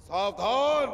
सावधान।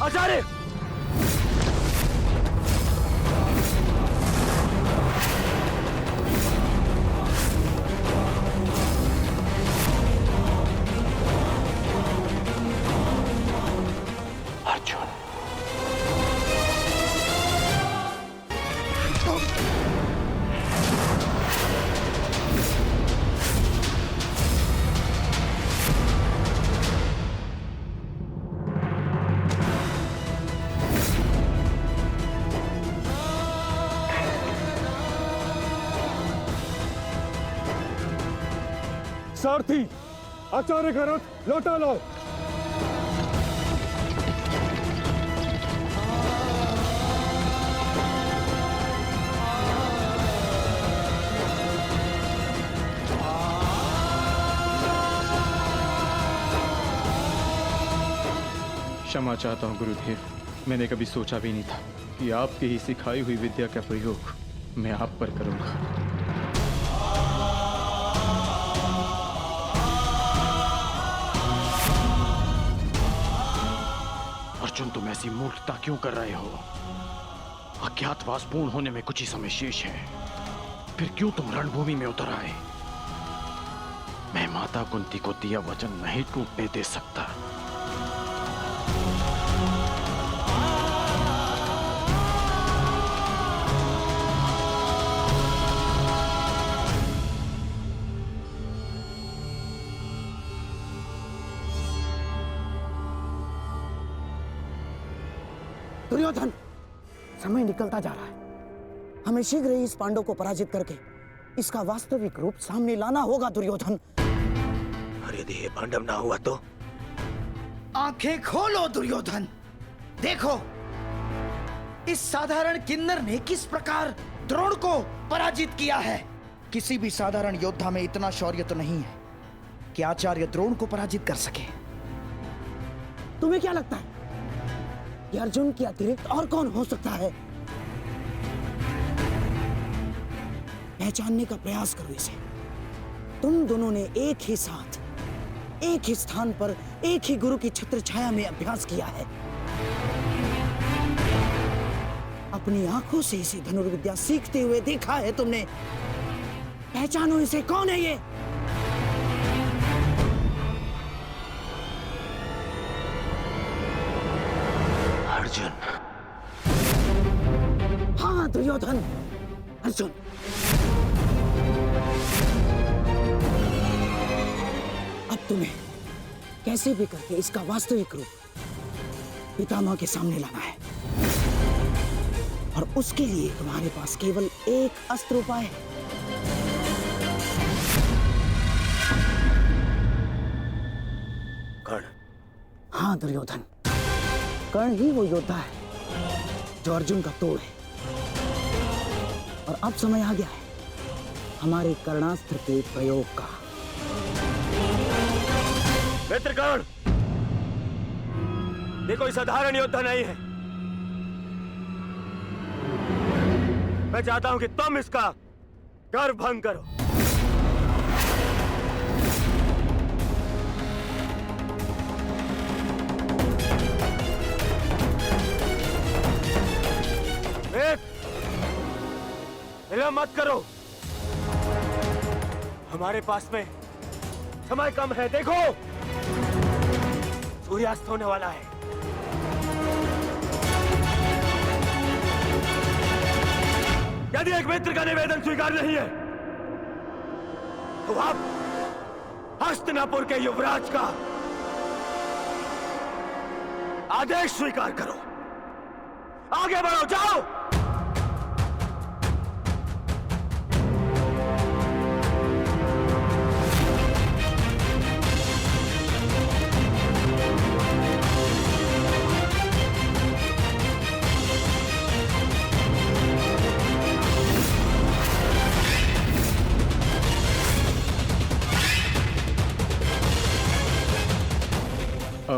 आचार्य, अर्जुन, सारथी, आचार्य का रथ लौटा लाओ। क्षमा चाहता हूँ गुरुदेव, मैंने कभी सोचा भी नहीं था कि आपकी ही सिखाई हुई विद्या का प्रयोग मैं आप पर करूंगा। अर्जुन, तुम ऐसी मूर्खता क्यों कर रहे हो? अज्ञातवास पूर्ण होने में कुछ ही समय शेष है, फिर क्यों तुम रणभूमि में उतर आए? मैं माता कुंती को दिया वचन नहीं टूटने दे सकता। दुर्योधन, समय निकलता जा रहा है। हमें शीघ्र ही इस पांडव को पराजित करके इसका वास्तविक रूप सामने लाना होगा दुर्योधन। और यदि ये पांडव ना हुआ तो? आंखें खोलो दुर्योधन, देखो इस साधारण किन्नर ने किस प्रकार द्रोण को पराजित किया है। किसी भी साधारण योद्धा में इतना शौर्य तो नहीं है कि आचार्य द्रोण को पराजित कर सके। तुम्हें क्या लगता है कि अर्जुन के अतिरिक्त और कौन हो सकता है? पहचानने का प्रयास करो इसे। तुम दोनों ने एक ही साथ, एक ही स्थान पर, एक ही गुरु की छत्र छाया में अभ्यास किया है। अपनी आंखों से इसे धनुर्विद्या सीखते हुए देखा है तुमने। पहचानो इसे, कौन है ये? अर्जुन। हाँ दुर्योधन, अर्जुन। अब तुम्हें कैसे भी करके इसका वास्तविक रूप पितामह के सामने लाना है, और उसके लिए तुम्हारे पास केवल एक अस्त्र उपाय है। कर्ण। हाँ दुर्योधन, कर्ण ही वो योद्धा है जो अर्जुन का तोड़ है। और अब समय आ गया है हमारे कर्णास्त्र के प्रयोग का। मित्र कर्ण, ये कोई साधारण योद्धा नहीं है। मैं चाहता हूं कि तुम इसका गर्व भंग करो। विलंब मत करो, हमारे पास में समय कम है। देखो, सूर्यास्त होने वाला है। यदि एक मित्र का निवेदन स्वीकार नहीं है तो आप हस्तिनापुर के युवराज का आदेश स्वीकार करो। आगे बढ़ो, जाओ।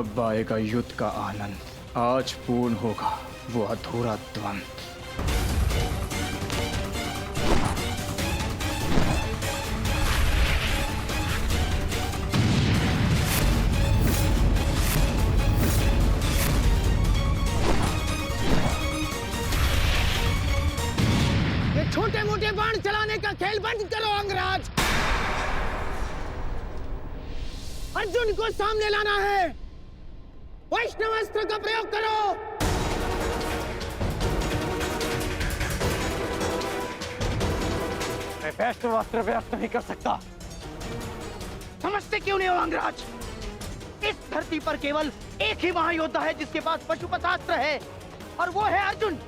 अब आएगा युद्ध का आनंद। आज पूर्ण होगा वो अधूरा द्वंद्व। छोटे मोटे बाण चलाने का खेल बंद करो अंगराज। अर्जुन को सामने लाना है। वैष्णव अस्त्र का प्रयोग करो। मैं वैष्णव अस्त्र व्यक्त नहीं कर सकता। समझते क्यों नहीं हो अंगराज? इस धरती पर केवल एक ही महायोद्धा है जिसके पास पशुपतास्त्र है, और वो है अर्जुन।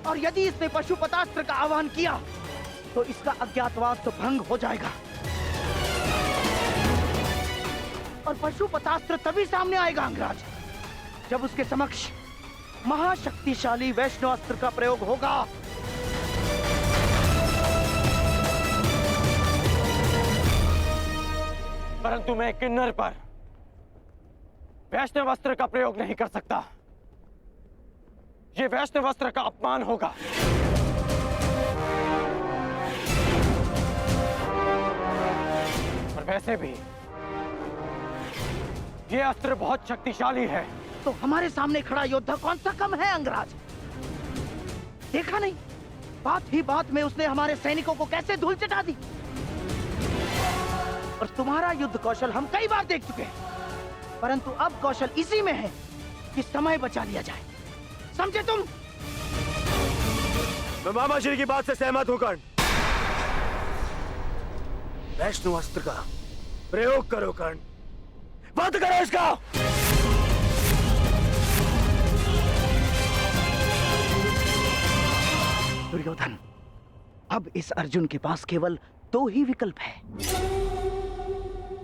और यदि इसने पशुपतास्त्र का आह्वान किया तो इसका अज्ञातवास तो भंग हो जाएगा, और पशुपतास्त्र तभी सामने आएगा अंगराज जब उसके समक्ष महाशक्तिशाली वैष्णव अस्त्र का प्रयोग होगा। परंतु मैं किन्नर पर वैष्णव अस्त्र का प्रयोग नहीं कर सकता। ये वैष्णव अस्त्र का अपमान होगा। और वैसे भी ये अस्त्र बहुत शक्तिशाली है। तो हमारे सामने खड़ा योद्धा कौन सा कम है अंगराज? देखा नहीं, बात ही बात में उसने हमारे सैनिकों को कैसे धूल चटा दी। और तुम्हारा युद्ध कौशल हम कई बार देख चुके हैं, परंतु अब कौशल इसी में है कि समय बचा लिया जाए। समझे तुम? मैं मामा श्री की बात से सहमत हूं कर्ण। वैष्णव अस्त्र का प्रयोग करो कर्ण, बंद करो इसका। दुर्योधन, अब इस अर्जुन के पास केवल दो ही विकल्प है।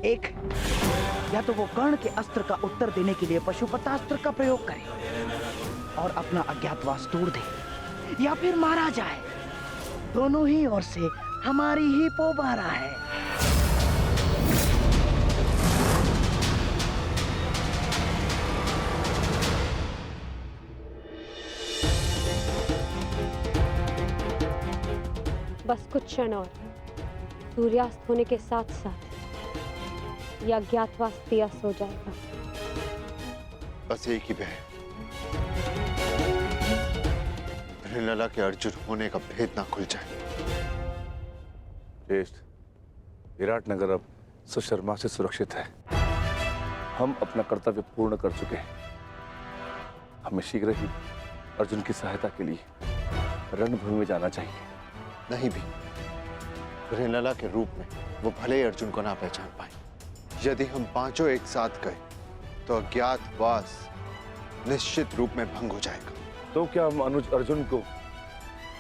एक, या तो वो कर्ण के अस्त्र का उत्तर देने के लिए पशुपतास्त्र का प्रयोग करे और अपना अज्ञातवास तोड़ दे, या फिर मारा जाए। दोनों ही ओर से हमारी ही पोबारा है। बस कुछ क्षण और, सूर्यास्त होने के साथ साथ यह अज्ञातवास दियास हो जाएगा। बस एक ही बहन, हिरलला के अर्जुन होने का भेद ना खुल जाए। ज्येष्ठ, विराटनगर अब सुशर्मा से सुरक्षित है। हम अपना कर्तव्य पूर्ण कर चुके हैं। हमें शीघ्र ही अर्जुन की सहायता के लिए रणभूमि में जाना चाहिए। नहीं भी, हिरलला के रूप में वो भले ही अर्जुन को ना पहचान पाए। यदि हम पांचों एक साथ गए तो अज्ञातवास निश्चित रूप में भंग हो जाएगा। तो क्या हम अनुज अर्जुन को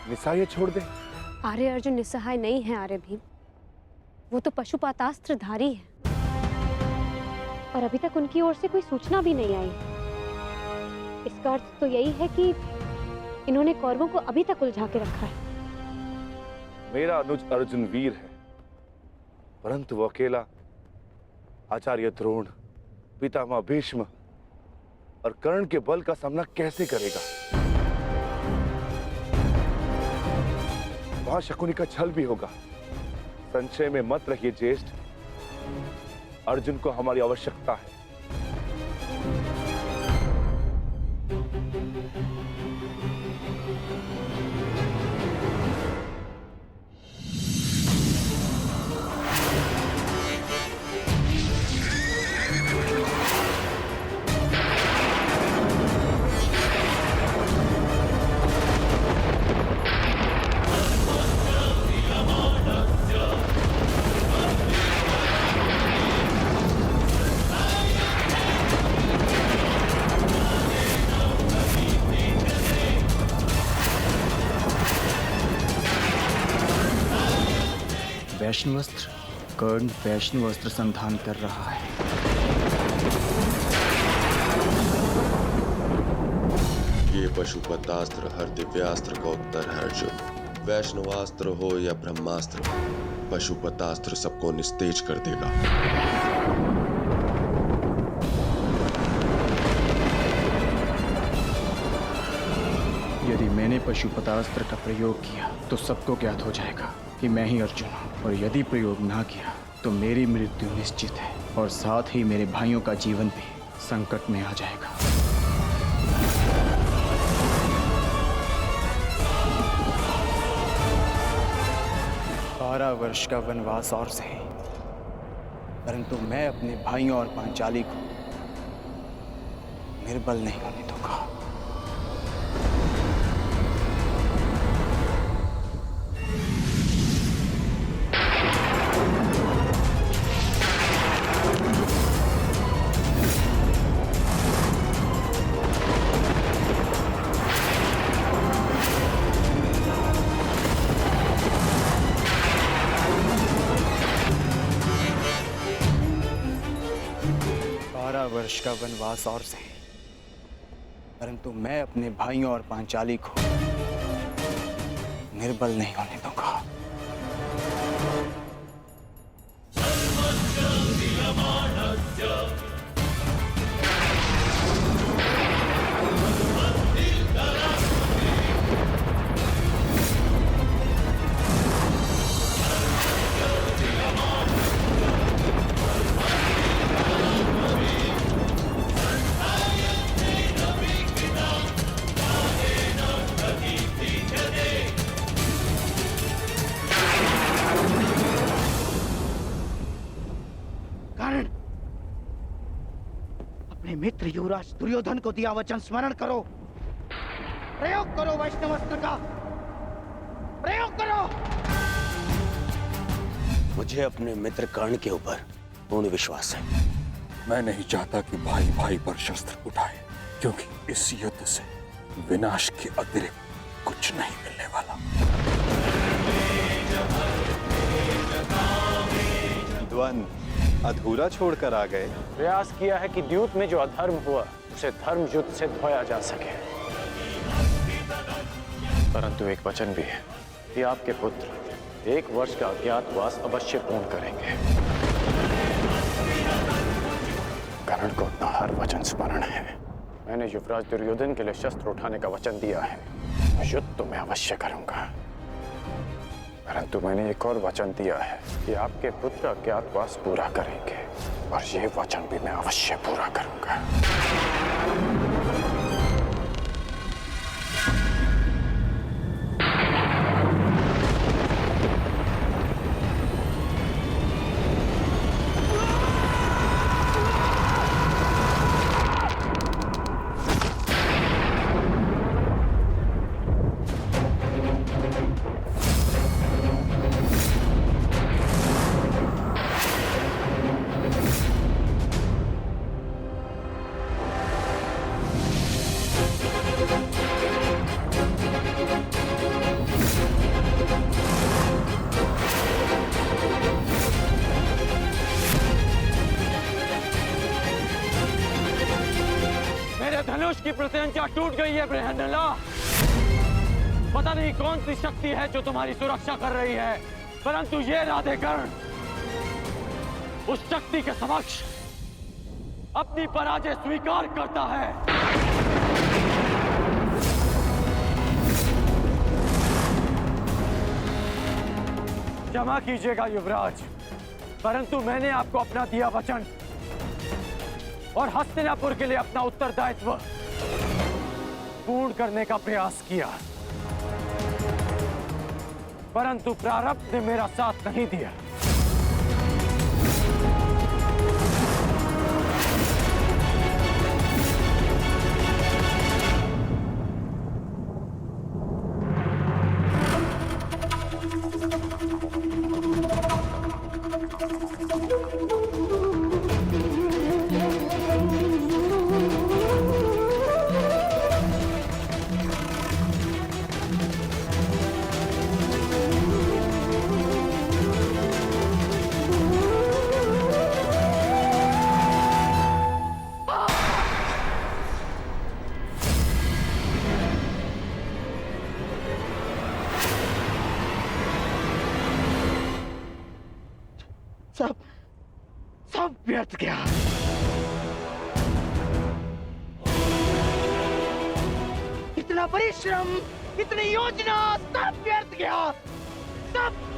निस्सहाय छोड़ दें? आर्य अर्जुन निस्सहाय नहीं है आर्य भीम, वो तो पशुपतास्त्रधारी है, और अभी तक उनकी ओर से कोई सूचना भी नहीं आई। इसका अर्थ तो यही है कि इन्होंने कौरवों को अभी तक उलझा के रखा है। मेरा अनुज अर्जुन वीर है, परंतु वो अकेला आचार्य द्रोण, पितामह भीष्म और कर्ण के बल का सामना कैसे करेगा? वहां शकुनी का छल भी होगा। संशय में मत रहिए ज्येष्ठ, अर्जुन को हमारी आवश्यकता है। वैष्णवस्त्र, कर्ण वैष्णवस्त्र संधान कर रहा है। ये पशुपतास्त्र हर दिव्यास्त्र का उत्तर है अर्जुन। वैष्णवास्त्र हो या ब्रह्मास्त्र हो, पशुपतास्त्र सबको निस्तेज कर देगा। यदि मैंने पशुपतास्त्र का प्रयोग किया तो सबको ज्ञात हो जाएगा कि मैं ही अर्जुन हूँ, और यदि प्रयोग ना किया तो मेरी मृत्यु निश्चित है, और साथ ही मेरे भाइयों का जीवन भी संकट में आ जाएगा। 12 वर्ष का वनवास और सही, परंतु मैं अपने भाइयों और पांचाली को निर्बल नहीं होने दूंगा। वर्ष का वनवास और सही, परंतु मैं अपने भाइयों और पांचाली को निर्बल नहीं होने दूंगा। अपने मित्र युवराज दुर्योधन को दिया वचन स्मरण करो। प्रयोग करो वैष्णवास्त्र का, प्रयोग करो। मुझे अपने मित्र कर्ण के ऊपर पूर्ण विश्वास है। मैं नहीं चाहता कि भाई भाई पर शस्त्र उठाए, क्योंकि इस युद्ध से विनाश के अतिरिक्त कुछ नहीं मिलने वाला। द्वंद्व अधूरा छोड़कर आ गए। प्रयास किया है कि द्यूत में जो अधर्म हुआ उसे धर्म युद्ध से धोया जा सके, परंतु एक वचन भी है कि आपके पुत्र 1 वर्ष का अज्ञातवास अवश्य पूर्ण करेंगे। कर्ण को अपना हर वचन स्मरण है। मैंने युवराज दुर्योधन के लिए शस्त्र उठाने का वचन दिया है। युद्ध तो मैं अवश्य करूंगा, परंतु मैंने एक और वचन दिया है कि आपके पुत्र अज्ञातवास पूरा करेंगे, और ये वचन भी मैं अवश्य पूरा करूंगा। धनुष की प्रत्यंचा टूट गई है बृहन्नला। पता नहीं कौन सी शक्ति है जो तुम्हारी सुरक्षा कर रही है, परंतु ये राधेकर्ण उस शक्ति के समक्ष अपनी पराजय स्वीकार करता है। क्षमा कीजिएगा युवराज, परंतु मैंने आपको अपना दिया वचन और हस्तिनापुर के लिए अपना उत्तरदायित्व पूर्ण करने का प्रयास किया, परंतु प्रारब्ध ने मेरा साथ नहीं दिया। सब व्यर्थ गया। इतना परिश्रम, इतनी योजना सब व्यर्थ गया, सब।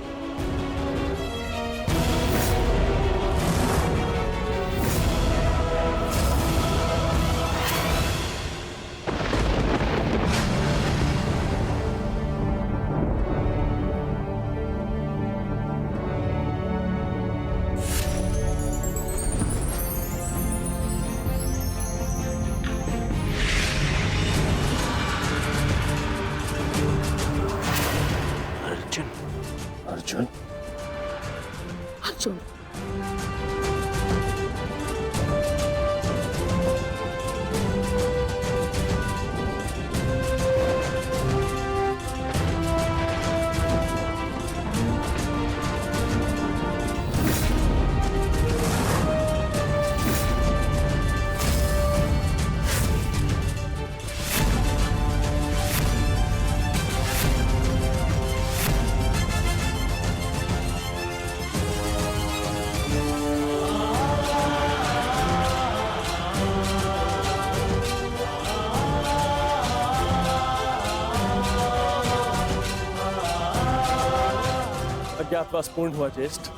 अर्जुन, अर्जुन, अज्ञातवास पूर्ण हुआ ज्येष्ठ।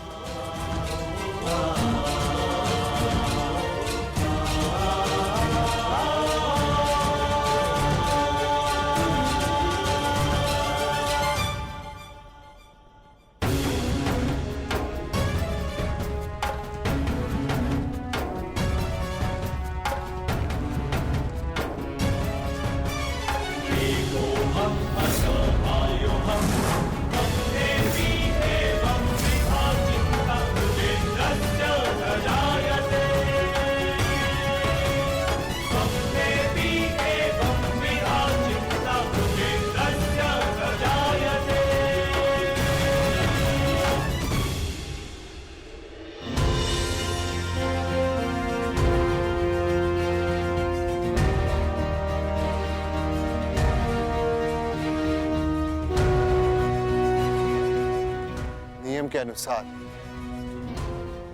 के अनुसार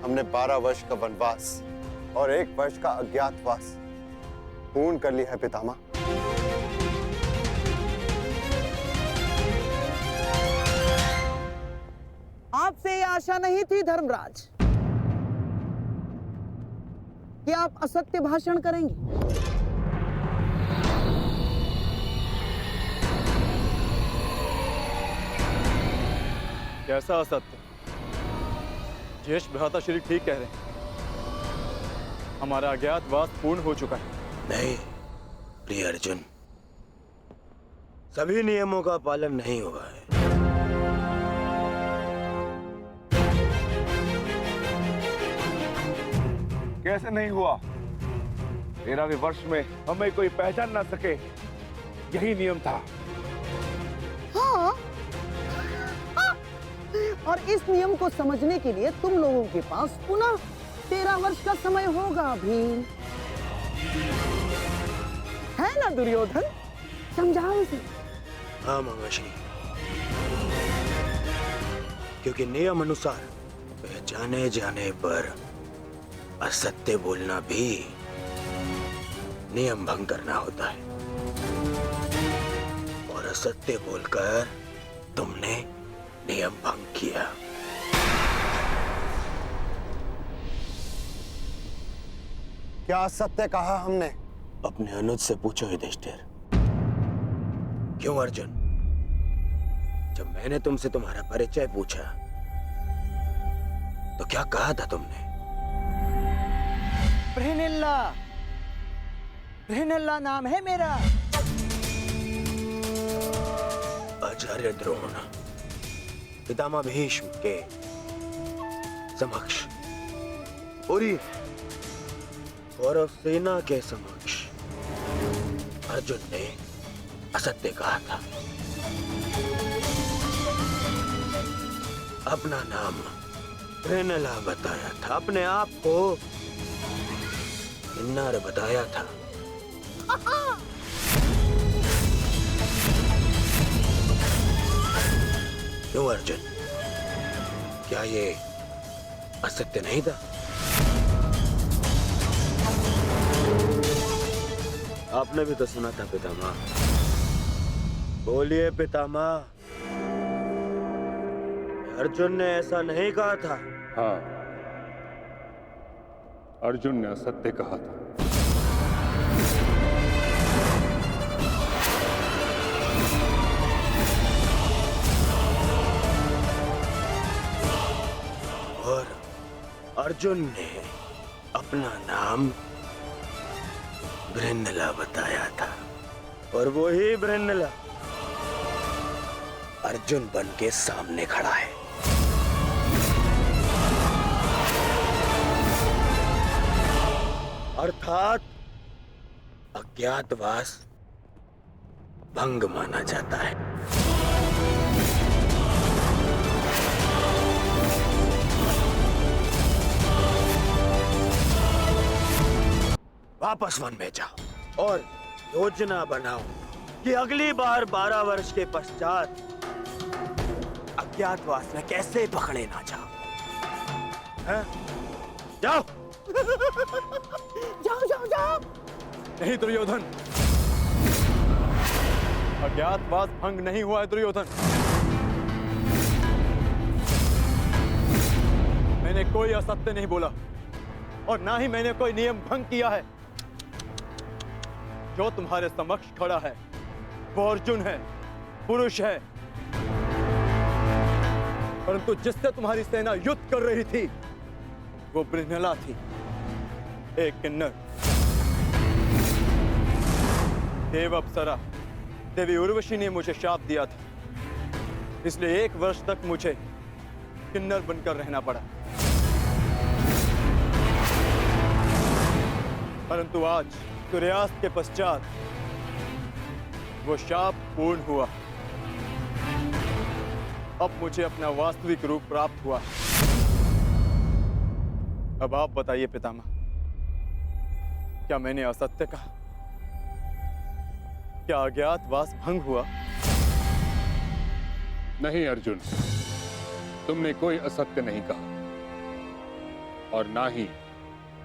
हमने 12 वर्ष का वनवास और 1 वर्ष का अज्ञातवास पूर्ण कर लिया है पितामह। आपसे ये आशा नहीं थी धर्मराज कि आप असत्य भाषण करेंगे। कैसा असत्य? ज्येष्ठ भ्राता श्री ठीक कह रहे हैं, हमारा अज्ञातवास पूर्ण हो चुका है। नहीं प्रिय अर्जुन, सभी नियमों का पालन नहीं हुआ है। कैसे नहीं हुआ? 13वें वर्ष में हमें कोई पहचान ना सके, यही नियम था। हाँ, और इस नियम को समझने के लिए तुम लोगों के पास पुनः 13 वर्ष का समय होगा भीम, है ना दुर्योधन? समझाओ इसे। हाँ मामाश्री, क्योंकि नियम अनुसार पहचाने जाने पर असत्य बोलना भी नियम भंग करना होता है, और असत्य बोलकर तुमने नियम भंग किया। क्या सत्य कहा हमने? अपने अनुज से पूछो युधिष्ठिर। क्यों अर्जुन, जब मैंने तुमसे तुम्हारा परिचय पूछा तो क्या कहा था तुमने? बृहनिल्ला, बृहनिल्ला नाम है मेरा। आचार्य द्रोण पितामह भीष्म के समक्ष, पूरी कौरव सेना के समक्ष अर्जुन ने असत्य कहा था। अपना नाम बृहनिल्ला बताया था, अपने आप को किन्नर बताया था। क्यों अर्जुन, क्या ये असत्य नहीं था? आपने भी तो सुना था पितामह, बोलिए पितामह, अर्जुन ने ऐसा नहीं कहा था। हाँ, अर्जुन ने असत्य कहा था। और अर्जुन ने अपना नाम बृहन्नला बताया था, और वही बृहन्नला अर्जुन बन के सामने खड़ा है। अर्थात अज्ञातवास भंग माना जाता है। वापस वन में जाओ और योजना बनाओ कि अगली बार 12 वर्ष के पश्चात अज्ञातवास में कैसे पकड़े ना जाओ। हैं? जाओ। जाओ जाओ जाओ। नहीं दुर्योधन, अज्ञातवास भंग नहीं हुआ है दुर्योधन। मैंने कोई असत्य नहीं बोला और ना ही मैंने कोई नियम भंग किया है। जो तुम्हारे समक्ष खड़ा है वो अर्जुन है, पुरुष है, परंतु जिससे तुम्हारी सेना युद्ध कर रही थी वो बृहन्नला थी, एक किन्नर। देव अप्सरा देवी उर्वशी ने मुझे शाप दिया था, इसलिए 1 वर्ष तक मुझे किन्नर बनकर रहना पड़ा। परंतु आज सूर्यास्त के पश्चात वो शाप पूर्ण हुआ। अब मुझे अपना वास्तविक रूप प्राप्त हुआ। अब आप बताइए पितामह, क्या मैंने असत्य कहा? क्या अज्ञातवास भंग हुआ? नहीं अर्जुन, तुमने कोई असत्य नहीं कहा और ना ही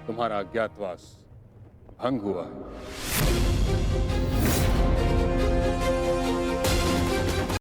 तुम्हारा अज्ञातवास भंग हुआ।